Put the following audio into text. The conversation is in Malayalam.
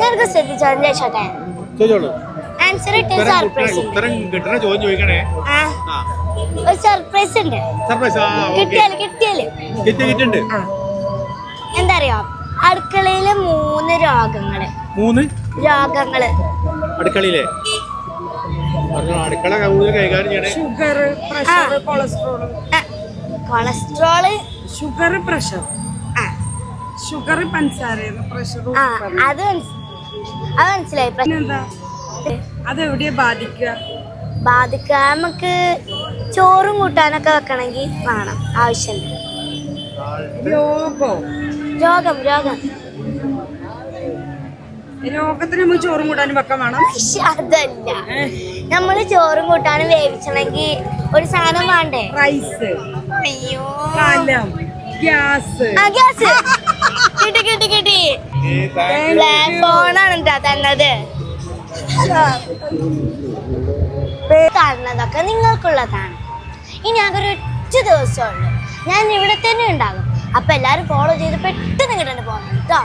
ഞാനൊക്കെ ശ്രദ്ധിച്ചോട്ടെ ആൻസർ സർപ്രൈസ് ഒരു സർപ്രൈസ് ഉണ്ട്. കിട്ടിയാല് എന്താ അറിയോ, അടുക്കളയിലെ 3 രോഗങ്ങള് അടുക്കളയിലെ അടുക്കള കൈകാര്യം ചെയ്യണേ. കൊളസ്ട്രോള്, ഷുഗർ, പ്രഷർ, ഷുഗർ, പഞ്ചസാര, പ്രഷർ, അത് മനസ്സിലായി. അതെവിടെയാ ബാധിക്കുക? നമുക്ക് ചോറും കൂട്ടാനൊക്കെ വെക്കണമെങ്കിൽ വേണം, ആവശ്യമുണ്ട്. രോഗത്തിന് നമ്മൾ ചോറും കൂട്ടാനും വെക്കാൻ വേണം. അതല്ല, നമ്മള് ചോറും കൂട്ടാനും വേവിച്ചണമെങ്കിൽ ഒരു സാധനം വേണ്ടേ? റൈസ്, അയ്യോ, ഗ്യാസ്. കിട്ടി. ഫോണാണ് തന്നത്. കാണുന്നതൊക്കെ നിങ്ങൾക്കുള്ളതാണ്. ഇനി അതൊരു 1 ദിവസമുള്ളൂ. ഞാൻ ഇവിടെ തന്നെ ഉണ്ടാകും. അപ്പൊ എല്ലാരും ഫോളോ ചെയ്ത് പെട്ടെന്ന് കിട്ടേണ്ടി പോകണം കേട്ടോ.